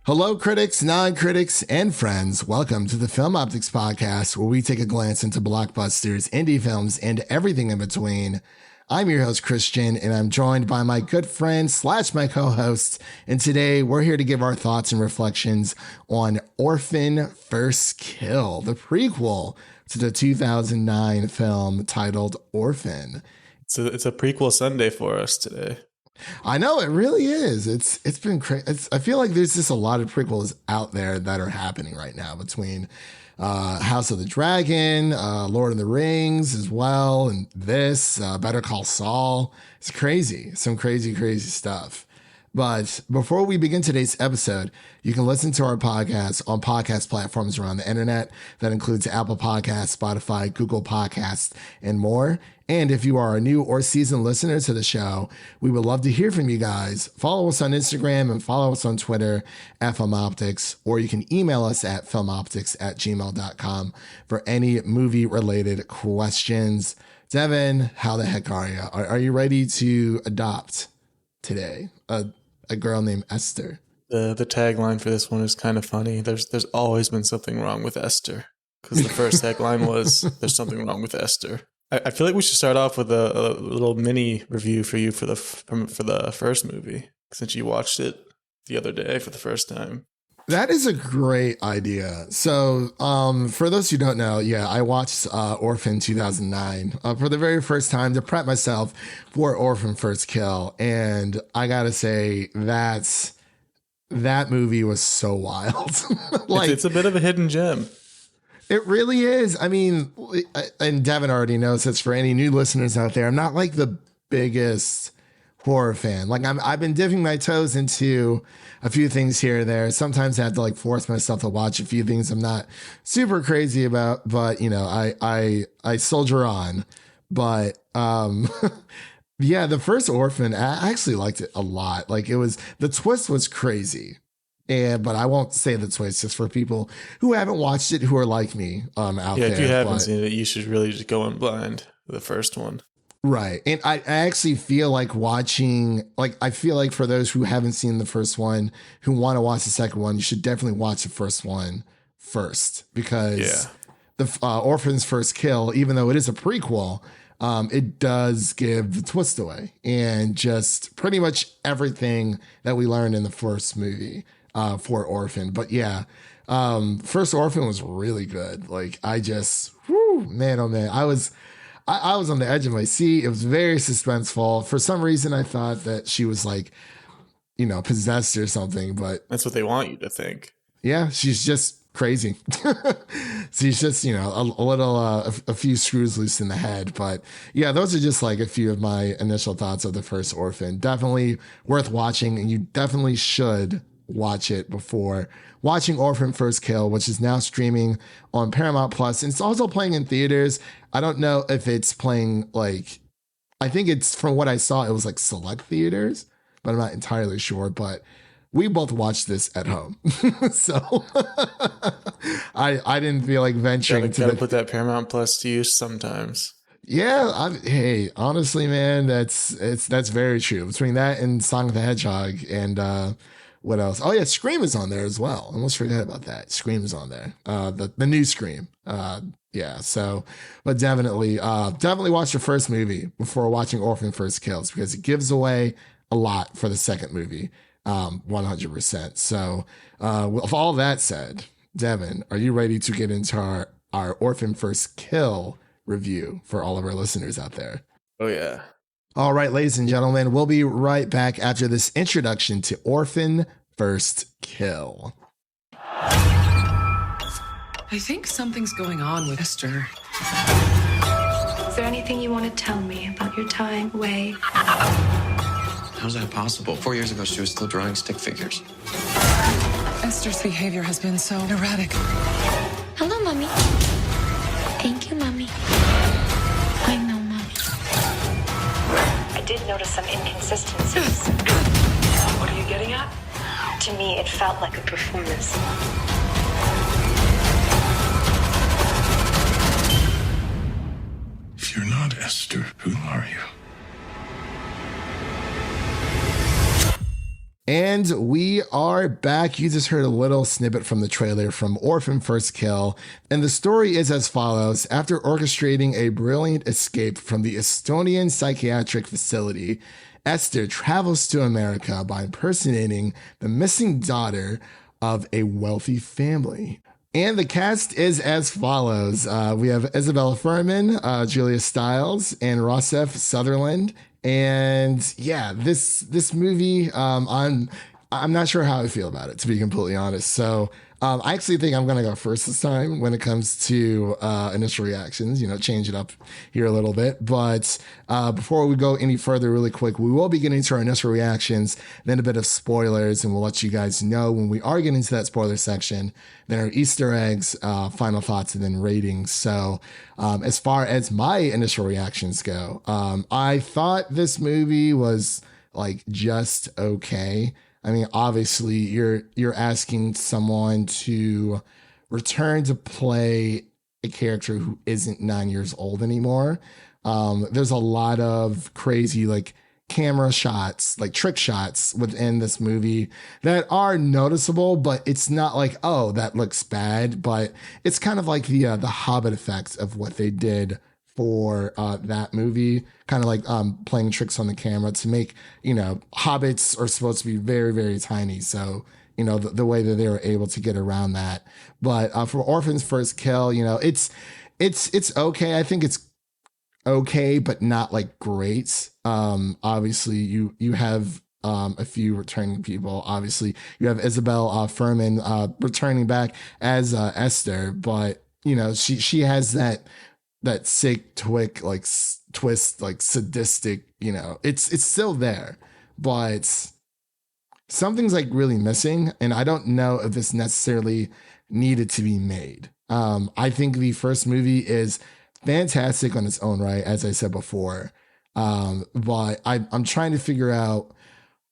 Hello, critics, non-critics, and friends. Welcome to the Film Optix podcast, where we take a glance into blockbusters, indie films, and everything in between. I'm your host, Christian, and I'm joined by my good friend / my co-host. And today we're here to give our thoughts and reflections on Orphan First Kill, the prequel to the 2009 film titled Orphan. It's a prequel Sunday for us today. I know, it really is. It's been crazy. I feel like there's just a lot of prequels out there that are happening right now between House of the Dragon, Lord of the Rings as well, and this, Better Call Saul. It's crazy. Some crazy, crazy stuff. But before we begin today's episode, you can listen to our podcast on podcast platforms around the internet. That includes Apple Podcasts, Spotify, Google Podcasts, and more. And if you are a new or seasoned listener to the show, we would love to hear from you guys. Follow us on Instagram and follow us on Twitter at FilmOptix, or you can email us at filmoptix@gmail.com for any movie-related questions. Devin, how the heck are you? Are you ready to adopt today a girl named Esther? The tagline for this one is kind of funny. There's always been something wrong with Esther, because the first tagline was "There's something wrong with Esther." I feel like we should start off with a little mini review for you for the first movie, since you watched it the other day for the first time. That is a great idea. So, for those who don't know, I watched Orphan 2009 for the very first time to prep myself for Orphan First Kill, and I gotta say that movie was so wild. It's a bit of a hidden gem. It really is. I mean, and Devin already knows this. For any new listeners out there, I'm not like the biggest horror fan. Like I've been dipping my toes into a few things here or there. Sometimes I have to like force myself to watch a few things I'm not super crazy about, but you know, I soldier on. But the first Orphan, I actually liked it a lot. Like the twist was crazy. But I won't say the twist, just for people who haven't watched it, who are like me out there. Yeah, if you haven't seen it, you should really just go in blind for the first one. Right. And I actually feel like I feel like for those who haven't seen the first one, who want to watch the second one, you should definitely watch the first one first, because the Orphan's First Kill, even though it is a prequel, it does give the twist away and just pretty much everything that we learned in the first movie for Orphan. But first Orphan was really good. Like man, oh man, I was on the edge of my seat. It was very suspenseful. For some reason, I thought that she was like, possessed or something, but that's what they want you to think. Yeah, she's just crazy. She's just, a few screws loose in the head. But yeah, those are just like a few of my initial thoughts of the first Orphan. Definitely worth watching, and you definitely should watch it before watching Orphan First Kill, which is now streaming on Paramount Plus. And it's also playing in theaters. I don't know if it's playing I think it's, from what I saw, it was like select theaters, but I'm not entirely sure. But we both watched this at home. So I didn't feel like venturing to put that Paramount Plus to use sometimes. Yeah, hey, honestly, man, that's very true. Between that and Sonic the Hedgehog and what else? Oh yeah, Scream is on there as well. I almost forgot about that. Scream is on there. The new Scream. So, but definitely watch the first movie before watching Orphan First Kills, because it gives away a lot for the second movie. 100%. So, with all that said, Devin, are you ready to get into our Orphan First Kill review for all of our listeners out there? Oh yeah. All right, ladies and gentlemen, we'll be right back after this introduction to Orphan First Kill. I think something's going on with Esther. Is there anything you want to tell me about your time away? How's that possible? 4 years ago, she was still drawing stick figures. Esther's behavior has been so erratic. Hello, Mommy. Thank you, Mommy. I know, Mommy. I did notice some inconsistencies. What are you getting at? To me, it felt like a performance. If you're not Esther, who are you? And we are back. You just heard a little snippet from the trailer from Orphan First Kill. And the story is as follows. After orchestrating a brilliant escape from the Estonian psychiatric facility, Esther travels to America by impersonating the missing daughter of a wealthy family. And the cast is as follows. We have Isabelle Fuhrman, Julia Stiles, and Rossif, Sutherland. And yeah, this movie, I'm not sure how I feel about it, to be completely honest. So I actually think I'm going to go first this time when it comes to initial reactions, change it up here a little bit. But before we go any further, really quick, we will be getting to our initial reactions, then a bit of spoilers, and we'll let you guys know when we are getting to that spoiler section, then our Easter eggs, final thoughts, and then ratings. So as far as my initial reactions go, I thought this movie was like just okay. I mean, obviously, you're asking someone to return to play a character who isn't 9 years old anymore. There's a lot of crazy like camera shots, like trick shots within this movie that are noticeable, but it's not like, oh, that looks bad. But it's kind of like the Hobbit effects of what they did for that movie, kind of like playing tricks on the camera to make, hobbits are supposed to be very, very tiny. So, the way that they were able to get around that. But for Orphan's First Kill, it's okay. I think it's okay, but not like great. Obviously, you have a few returning people. Obviously, you have Isabelle Fuhrman returning back as Esther, but she has that sick twist, like sadistic, it's still there, but something's like really missing. And I don't know if this necessarily needed to be made. I think the first movie is fantastic on its own right, as I said before. But I'm trying to figure out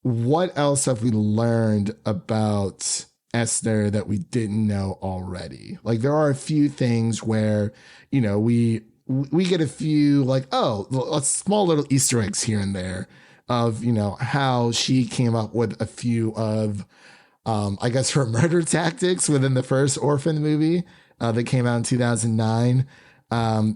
what else have we learned about Esther that we didn't know already. Like there are a few things where, we get a few like, a small little Easter eggs here and there of, how she came up with a few of, I guess her murder tactics within the first Orphan movie that came out in 2009.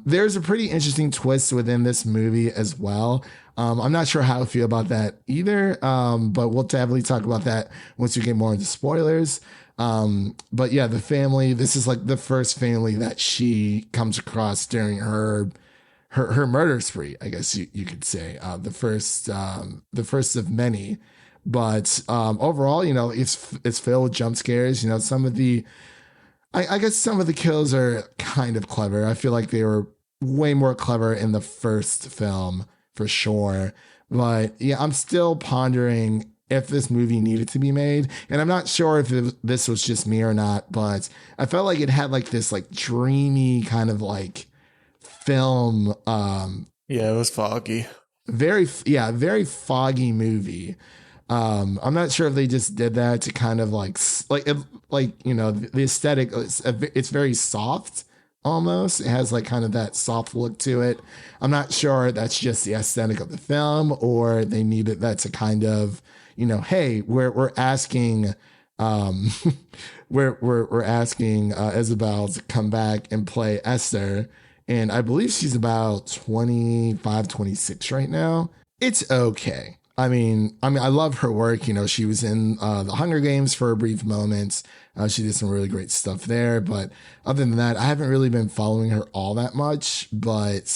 There's a pretty interesting twist within this movie as well. I'm not sure how I feel about that either, but we'll definitely talk about that once we get more into spoilers. But yeah, the family, this is like the first family that she comes across during her murder spree, I guess you could say, the first of many. But overall, it's filled with jump scares. Some of the, I guess some of the kills are kind of clever. I feel like they were way more clever in the first film for sure. But yeah, I'm still pondering if this movie needed to be made. And I'm not sure if this was just me or not, but I felt like it had like this like dreamy kind of like film. Yeah, it was foggy. Very foggy movie. I'm not sure if they just did that to kind of the aesthetic. It's very soft almost. It has like kind of that soft look to it. I'm not sure that's just the aesthetic of the film or they needed that to kind of, hey, we're asking, we're asking Isabelle to come back and play Esther. And I believe she's about 25, 26 right now. It's okay. I mean, I love her work. She was in the Hunger Games for a brief moment. She did some really great stuff there. But other than that, I haven't really been following her all that much. But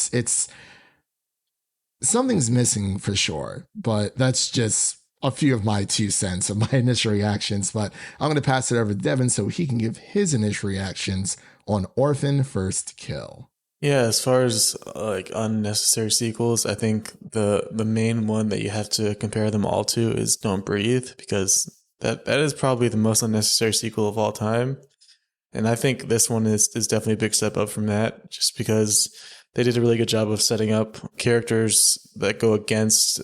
something's missing for sure. But that's just a few of my 2 cents of my initial reactions. But I'm going to pass it over to Devin so he can give his initial reactions on Orphan First Kill. Yeah, as far as like unnecessary sequels, I think the main one that you have to compare them all to is Don't Breathe, because that is probably the most unnecessary sequel of all time. And I think this one is definitely a big step up from that, just because they did a really good job of setting up characters that go against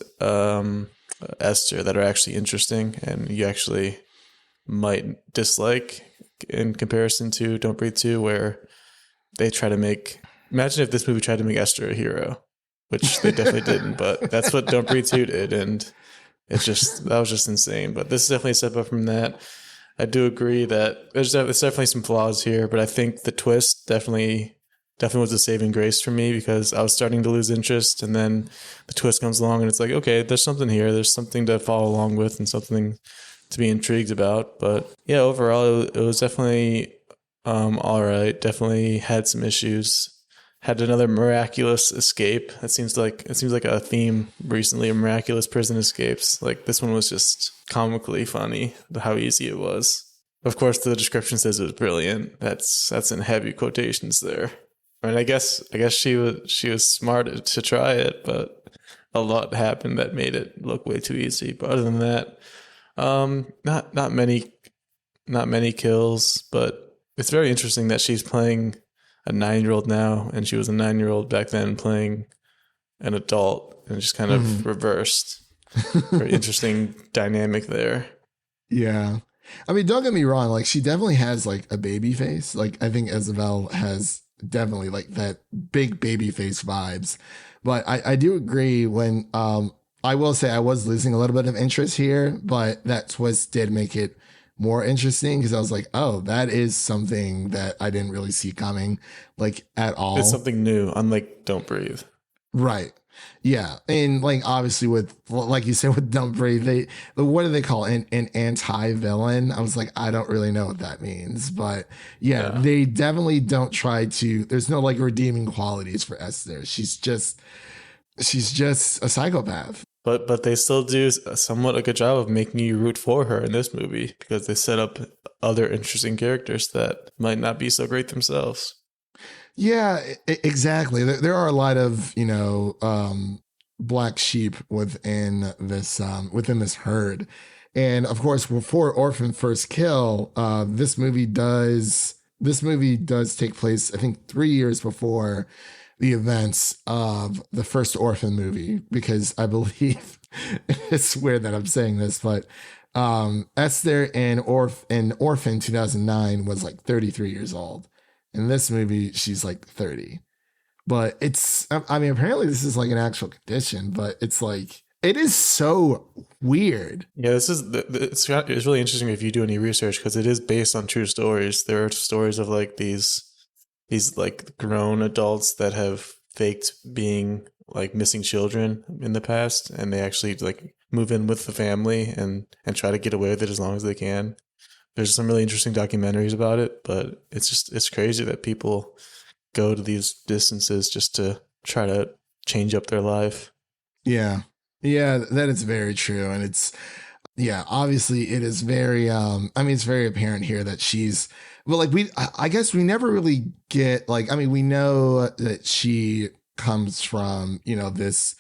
Esther that are actually interesting and you actually might dislike in comparison to Don't Breathe 2, where they try to make... Imagine if this movie tried to make Esther a hero, which they definitely didn't, but that's what Don't Breathe 2 did. And That was just insane. But this is definitely a step up from that. I do agree that there's definitely some flaws here, but I think the twist definitely was a saving grace for me, because I was starting to lose interest, and then the twist comes along and it's like, okay, there's something here. There's something to follow along with and something to be intrigued about. But yeah, overall, it was definitely all right. Definitely had some issues. Had another miraculous escape. It seems like a theme recently, miraculous prison escapes. Like, this one was just comically funny, how easy it was. Of course, the description says it was brilliant. That's in heavy quotations there. I mean, I guess she was smart to try it, but a lot happened that made it look way too easy. But other than that, not many kills. But it's very interesting that she's playing a 9-year-old now, and she was a 9-year-old back then playing an adult, and just kind of reversed. Very interesting dynamic there. Yeah. I mean, don't get me wrong. Like, she definitely has like a baby face. Like, I think Isabelle has definitely like that big baby face vibes. But I do agree when, I will say I was losing a little bit of interest here, but that twist did make it more interesting, because I was like, oh, that is something that I didn't really see coming, like, at all. It's something new, unlike Don't Breathe. Right. Yeah. And like, obviously with, like you said, with Don't Breathe, what do they call it? An anti-villain? I was like, I don't really know what that means, but yeah, they definitely don't try to, there's no like redeeming qualities for Esther. She's just a psychopath. But they still do somewhat a good job of making you root for her in this movie, because they set up other interesting characters that might not be so great themselves. Yeah, exactly. There are a lot of, black sheep within this herd. And of course, before Orphan First Kill, this movie does take place, I think, 3 years before the events of the first Orphan movie, because I believe it's weird that I'm saying this, but Esther in Orphan 2009 was like 33 years old. In this movie, she's like 30. But apparently this is like an actual condition, but it's like, it is so weird. Yeah, it's really interesting if you do any research, because it is based on true stories. There are stories of like these like grown adults that have faked being like missing children in the past, and they actually like move in with the family and try to get away with it as long as they can. There's some really interesting documentaries about it, but it's crazy that people go to these distances just to try to change up their life. Yeah. Yeah, that is very true. And obviously it is very, it's very apparent here that I guess we never really get we know that she comes from, this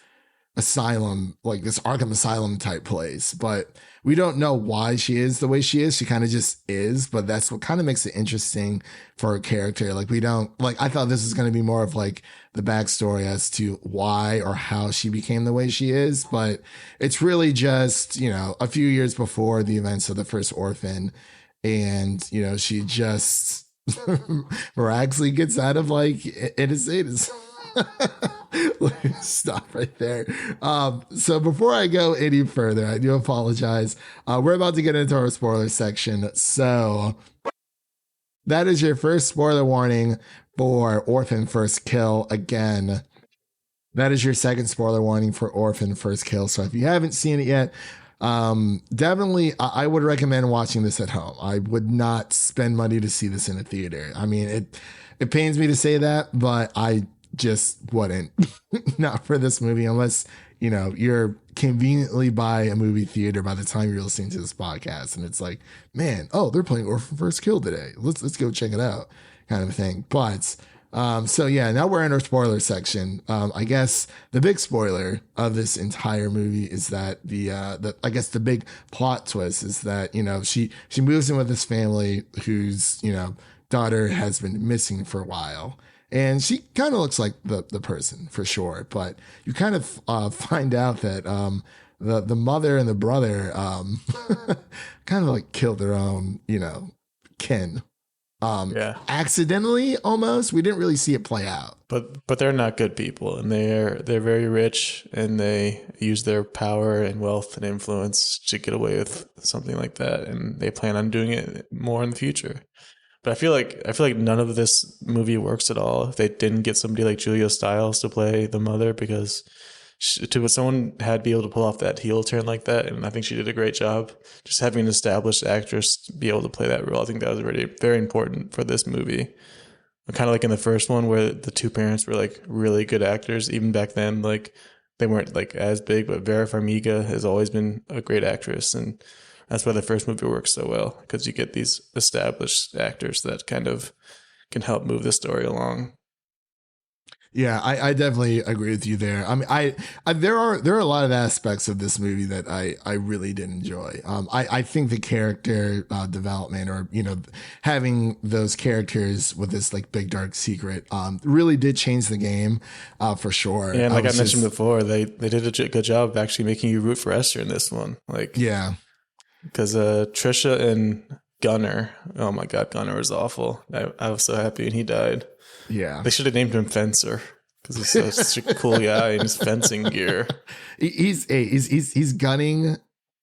asylum, like this Arkham Asylum type place, but we don't know why she is the way she is. She kind of just is, but that's what kind of makes it interesting for her character. Like, we don't, like, I thought this was going to be more of like the backstory as to why or how she became the way she is, but it's really just, a few years before the events of the first Orphan, and, she just miraculously gets out of like innocence. Stop right there. So before I go any further, I do apologize. We're about to get into our spoiler section. So that is your first spoiler warning for Orphan First Kill. Again, that is your second spoiler warning for Orphan First Kill. So if you haven't seen it yet, definitely I would recommend watching this at home. I would not spend money to see this in a theater. I mean, it pains me to say that, but I just wouldn't. Not for this movie, unless you're conveniently by a movie theater by the time you're listening to this podcast, and it's like, man, they're playing Orphan First Kill today, let's go check it out, kind of thing. But so yeah, now we're in our spoiler section. I guess the big spoiler of this entire movie is that the big plot twist is that she moves in with this family whose daughter has been missing for a while. And she kind of looks like the person for sure, but you kind of find out that the mother and the brother kind of like killed their own, kin. accidentally almost. We didn't really see it play out. But they're not good people, and they're very rich, and they use their power and wealth and influence to get away with something like that, and they plan on doing it more in the future. But I feel like none of this movie works at all if they didn't get somebody like Julia Stiles to play the mother, because someone had to be able to pull off that heel turn like that, and I think she did a great job. Just having an established actress be able to play that role, I think that was very, very important for this movie. Kind of like in the first one where the two parents were like really good actors. Even back then, like they weren't like as big, but Vera Farmiga has always been a great actress. And that's why the first movie works so well, because you get these established actors that kind of can help move the story along. Yeah, I definitely agree with you there. I mean, there are a lot of aspects of this movie that I really did enjoy. I think the character development, or having those characters with this like big dark secret, really did change the game, for sure. Yeah, and like I mentioned before, they did a good job of actually making you root for Esther in this one. Like, yeah, because Trisha and Gunner, oh my God, Gunner was awful. I was so happy when he died. Yeah, they should have named him Fencer because he's such a cool guy in his fencing gear. He's gunning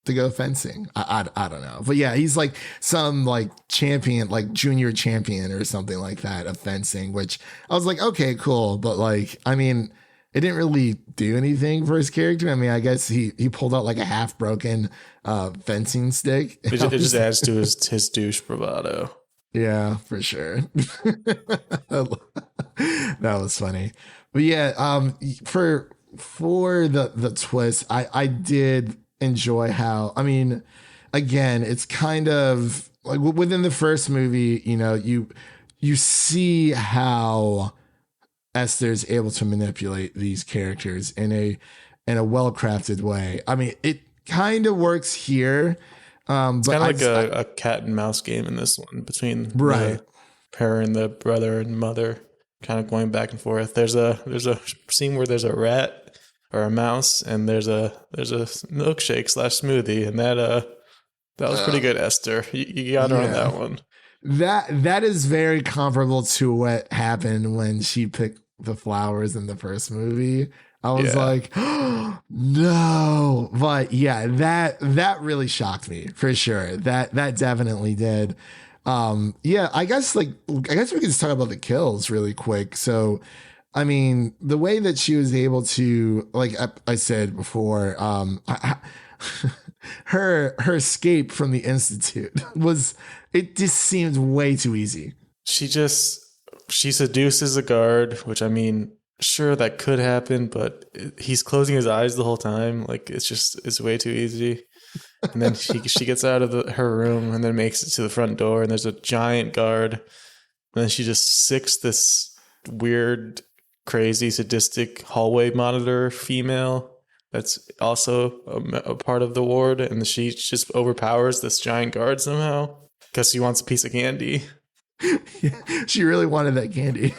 to go fencing. I don't know, but yeah, he's like some like champion, like junior champion or something like that of fencing. Which I was like, okay, cool, but like, I mean, it didn't really do anything for his character. I mean, I guess he pulled out like a half broken fencing stick. It just adds to his douche bravado. Yeah, for sure. That was funny. But yeah, for the twist, I did enjoy how, I mean, again, it's kind of like within the first movie, you see how Esther's able to manipulate these characters in a well-crafted way. I mean, it kind of works here. It's kind of like a cat and mouse game in this one between the her and the brother and mother, kind of going back and forth. There's a scene where there's a rat or a mouse, and there's a milkshake / smoothie, and that was pretty good, Esther. You got her on that one. That is very comparable to what happened when she picked the flowers in the first movie. I was like, oh, no, but yeah, that really shocked me for sure. That definitely did. Yeah, I guess we could just talk about the kills really quick. So, I mean, the way that she was able to, like I said before, her escape from the Institute it just seemed way too easy. She seduces a guard, which, I mean, sure, that could happen, but he's closing his eyes the whole time. Like, it's way too easy. And then she gets out of her room and then makes it to the front door, and there's a giant guard. And then she just sicks this weird, crazy, sadistic hallway monitor female that's also a part of the ward, and she just overpowers this giant guard somehow because she wants a piece of candy. She really wanted that candy.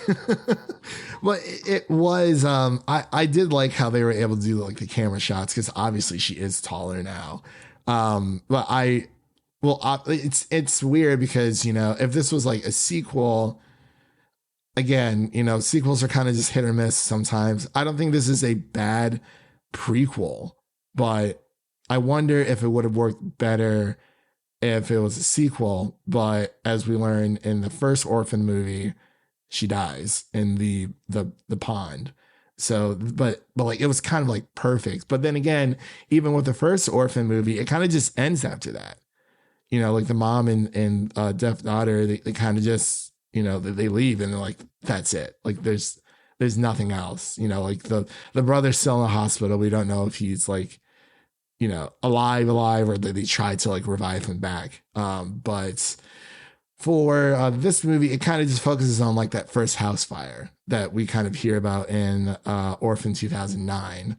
But it was I did like how they were able to do like the camera shots, because obviously she is taller now. But it's weird because, if this was like a sequel, again, sequels are kind of just hit or miss sometimes. I don't think this is a bad prequel, but I wonder if it would have worked better if it was a sequel. But as we learned in the first Orphan movie, she dies in the pond. So, but like, it was kind of like perfect. But then again, even with the first Orphan movie, it kind of just ends after that. Like the mom and deaf daughter, they kind of just, they leave and they're like, that's it. Like there's nothing else. Like the brother's still in the hospital. We don't know if he's like, alive, or they tried to like revive him back. But for this movie, it kind of just focuses on like that first house fire that we kind of hear about in Orphan 2009.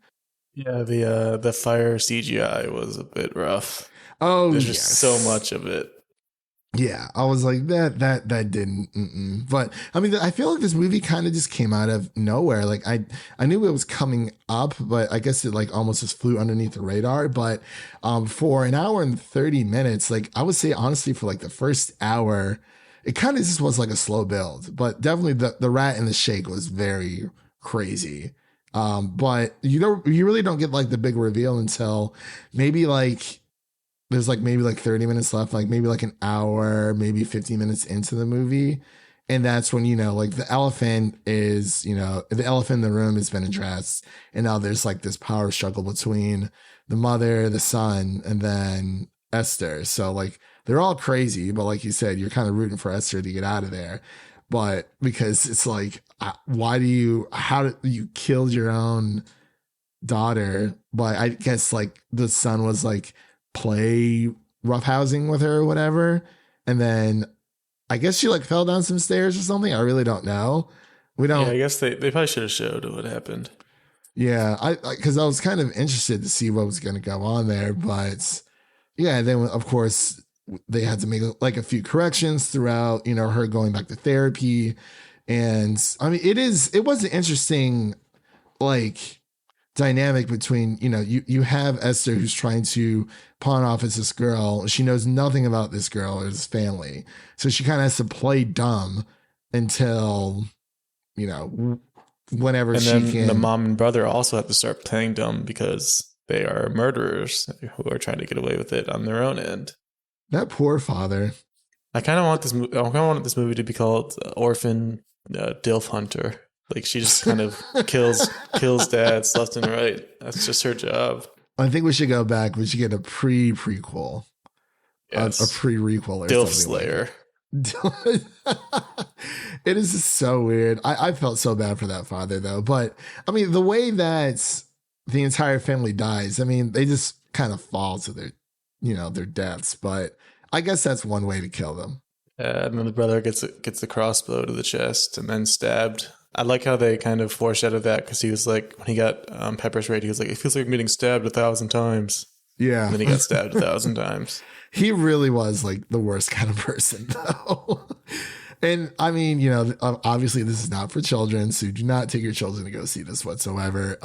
Yeah, the fire CGI was a bit rough. Oh, there's just so much of it. Yeah, I was like that didn't. But I mean, I feel like this movie kind of just came out of nowhere. Like I knew it was coming up, but I guess it like almost just flew underneath the radar. But for an hour and 30 minutes, like I would say honestly, for like the first hour, it kind of just was like a slow build, but definitely the rat and the shake was very crazy. But you really don't get like the big reveal until maybe like there's like maybe like 30 minutes left, like maybe like an hour, maybe 15 minutes into the movie. And that's when, like the elephant is, the elephant in the room has been addressed. And now there's like this power struggle between the mother, the son, and then Esther. So like they're all crazy, but like you said, you're kind of rooting for Esther to get out of there. But because it's like, how did you killed your own daughter? But I guess like the son was like play roughhousing with her or whatever. And then I guess she like fell down some stairs or something. I really don't know. We don't. Yeah, I guess they probably should have showed what happened. Yeah, because I was kind of interested to see what was going to go on there, but yeah, then of course they had to make like a few corrections throughout. Her going back to therapy, and I mean it was an interesting like dynamic between you have Esther who's trying to pawn off as this girl. She knows nothing about this girl or this family, so she kind of has to play dumb until whenever and she then can. The mom and brother also have to start playing dumb because they are murderers who are trying to get away with it on their own end. That poor father. I kind of want this movie to be called Orphan Dilf Hunter. Like she just kind of kills dads left and right. That's just her job. I think we should go back. We should get a prequel. Yes. A pre-requel or Dilf something. Slayer. It is just so weird. I felt so bad for that father though. But I mean, the way that the entire family dies, I mean, they just kind of fall to their deaths. But I guess that's one way to kill them. And then the brother gets the crossbow to the chest and then stabbed. I like how they kind of foreshadowed that because he was like, when he got pepper sprayed, he was like, it feels like I'm getting stabbed 1,000 times. Yeah. And then he got stabbed 1,000 times. He really was like the worst kind of person though. And I mean, obviously this is not for children, so do not take your children to go see this whatsoever.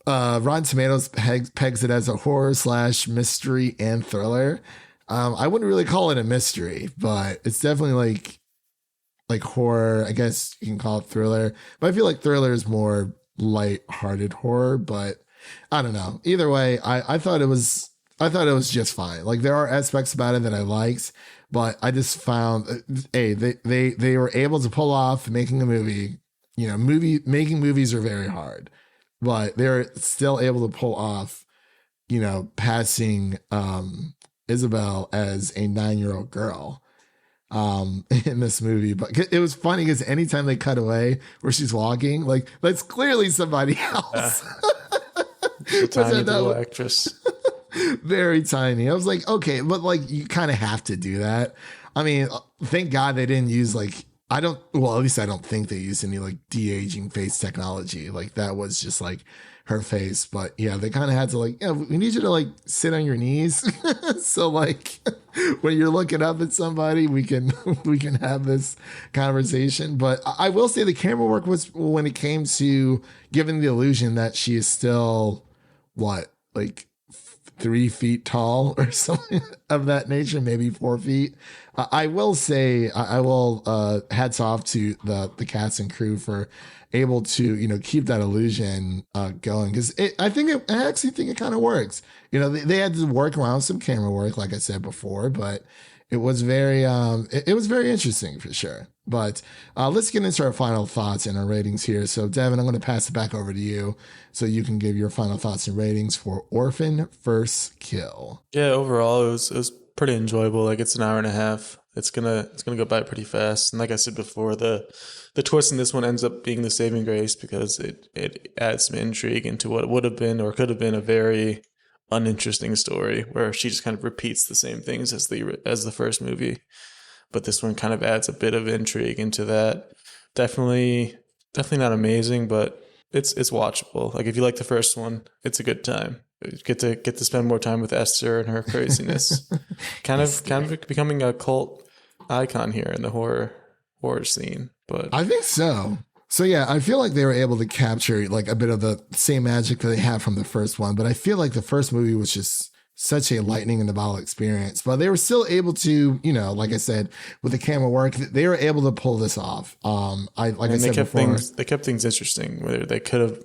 Rotten Tomatoes pegs it as a horror / mystery and thriller. I wouldn't really call it a mystery, but it's definitely like horror. I guess you can call it thriller, but I feel like thriller is more light-hearted horror. But I don't know. Either way, I thought it was just fine. Like there are aspects about it that I liked, but I just found, they were able to pull off making a movie. Making movies are very hard, but they're still able to pull off, passing Isabelle as a 9-year-old girl in this movie. But it was funny because anytime they cut away where she's walking, like that's clearly somebody else. The tiny little actress. Very tiny. I was like, okay, but like you kind of have to do that. I mean, thank God they didn't use at least I don't think they used any like de-aging face technology. Like that was just like her face. But yeah, they kind of had to like, yeah, we need you to like sit on your knees. So like when you're looking up at somebody, we can have this conversation. But I will say the camera work was, when it came to giving the illusion that she is still like 3 feet tall or something of that nature, maybe 4 feet. I will say, I will hats off to the cast and crew for able to, keep that illusion going. Because I actually think it kind of works. They had to work around some camera work, like I said before, but it was very, it was very interesting for sure. But let's get into our final thoughts and our ratings here. So Devin, I'm going to pass it back over to you so you can give your final thoughts and ratings for Orphan First Kill. Yeah, overall it was pretty enjoyable. Like it's an hour and a half. It's gonna go by pretty fast. And like I said before, the twist in this one ends up being the saving grace because it adds some intrigue into what would have been or could have been a very uninteresting story where she just kind of repeats the same things as the first movie. But this one kind of adds a bit of intrigue into that. Definitely not amazing, but it's watchable. Like if you like the first one, it's a good time. Get to spend more time with Esther and her craziness. kind of becoming a cult icon here in the horror scene. But I think so. So yeah, I feel like they were able to capture like a bit of the same magic that they have from the first one, but I feel like the first movie was just such a lightning in the bottle experience, but they were still able to, you know, like I said, with the camera work, they were able to pull this off. They kept things interesting where they could have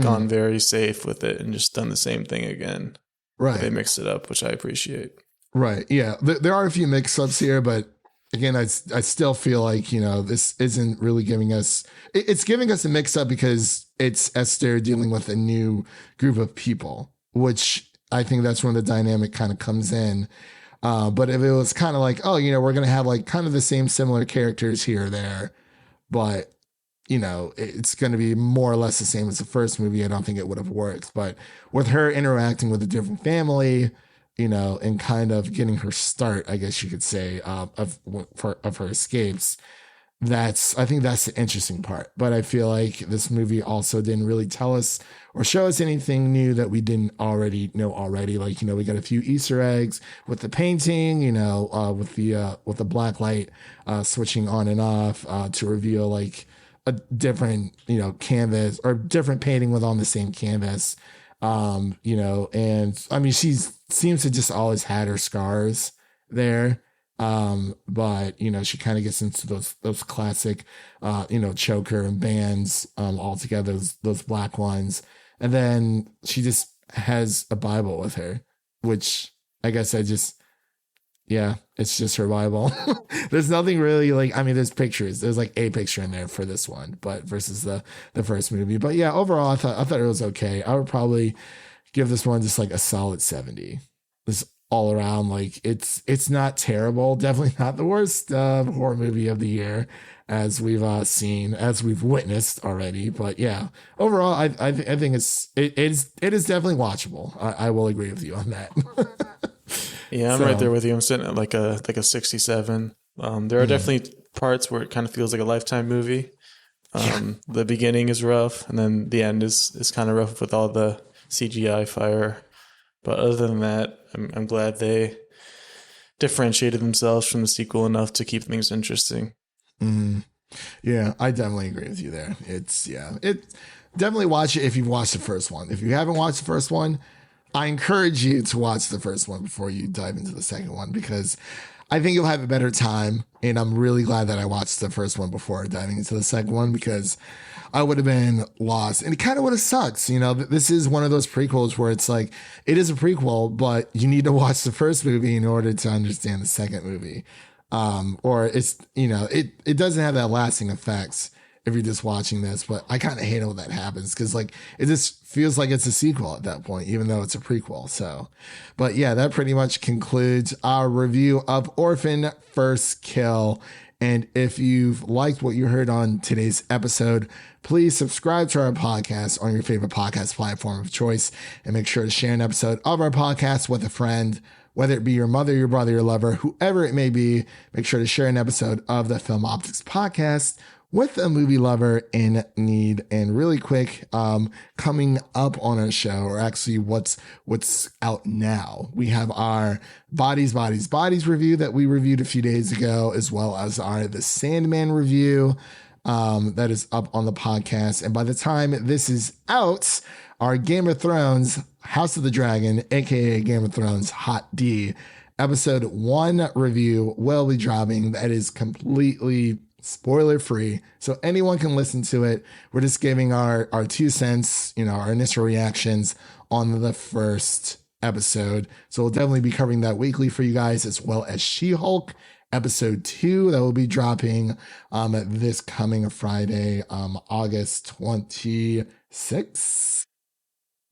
gone very safe with it and just done the same thing again. Right. But they mixed it up, which I appreciate. Right. Yeah. There are a few mix-ups here, but again, I still feel like, you know, this isn't really giving us, it's giving us a mix-up because it's Esther dealing with a new group of people, which I think that's when the dynamic kind of comes in. But if it was kind of like, oh, you know, we're going to have like kind of the same similar characters here or there, but, you know, it's going to be more or less the same as the first movie, I don't think it would have worked. But with her interacting with a different family, you know, and kind of getting her start, I guess you could say, of her escapes, I think that's the interesting part. But I feel like this movie also didn't really tell us or show us anything new that we didn't already know already. Like, you know, we got a few Easter eggs with the painting, you know, with the black light switching on and off to reveal like a different, you know, canvas or different painting with on the same canvas. You know, and I mean, she seems to just always had her scars there. But you know, she kind of gets into those classic, you know, choker and bands, all together, those black ones. And then she just has a Bible with her, which I guess it's just her Bible. There's nothing really like, I mean, there's pictures. There's like a picture in there for this one, but versus the first movie. But yeah, overall, I thought it was okay. I would probably give this one just like a solid 70. This all around, like it's not terrible. Definitely not the worst horror movie of the year as we've witnessed already. But yeah, overall, I think it is definitely watchable. I will agree with you on that. Yeah, I'm right there with you. I'm sitting at like a 67. There are definitely parts where it kind of feels like a Lifetime movie. The beginning is rough, and then the end is kind of rough with all the CGI fire. But other than that, I'm glad they differentiated themselves from the sequel enough to keep things interesting. Yeah, I definitely agree with you there. It definitely watch it if you've watched the first one. If you haven't watched the first one, I encourage you to watch the first one before you dive into the second one, because I think you'll have a better time. And I'm really glad that I watched the first one before diving into the second one, because I would have been lost. And it kind of would have sucked. You know, this is one of those prequels where it's like, it is a prequel, but you need to watch the first movie in order to understand the second movie. Or it's, you know, it doesn't have that lasting effects if you're just watching this, but I kind of hate it when that happens, because like it just feels like it's a sequel at that point, even though it's a prequel. So, but yeah, that pretty much concludes our review of Orphan First Kill. And if you've liked what you heard on today's episode, please subscribe to our podcast on your favorite podcast platform of choice, and make sure to share an episode of our podcast with a friend, whether it be your mother, your brother, your lover, whoever it may be. Make sure to share an episode of the Film Optix podcast with a movie lover in need. And really quick, coming up on our show, or actually what's out now, we have our Bodies review that we reviewed a few days ago, as well as our The Sandman review that is up on the podcast. And by the time this is out, our Game of Thrones House of the Dragon, aka Game of Thrones Hot D, episode 1 review will be dropping. That is completely spoiler free, so anyone can listen to it. We're just giving our 2 cents, you know, our initial reactions on the first episode. So we'll definitely be covering that weekly for you guys, as well as She-Hulk episode 2 that will be dropping this coming Friday, August 26th.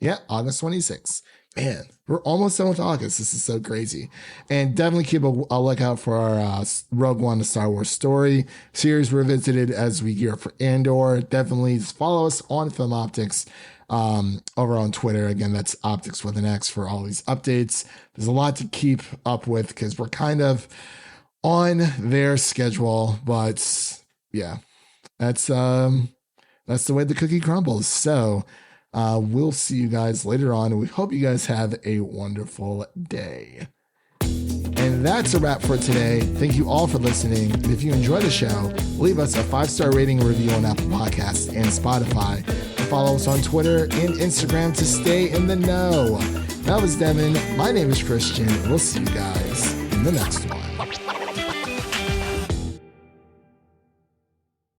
Yeah, August 26th. Man, we're almost done with August. This is so crazy. And definitely keep a lookout for our Rogue One, the Star Wars story series revisited as we gear for Andor. Definitely follow us on Film Optix over on Twitter. Again, that's Optix with an X for all these updates. There's a lot to keep up with because we're kind of on their schedule. But yeah, that's the way the cookie crumbles. So we'll see you guys later on, and we hope you guys have a wonderful day. And that's a wrap for today. Thank you all for listening. And if you enjoy the show, leave us a 5-star rating and review on Apple Podcasts and Spotify. And follow us on Twitter and Instagram to stay in the know. That was Devin. My name is Christian. We'll see you guys in the next one.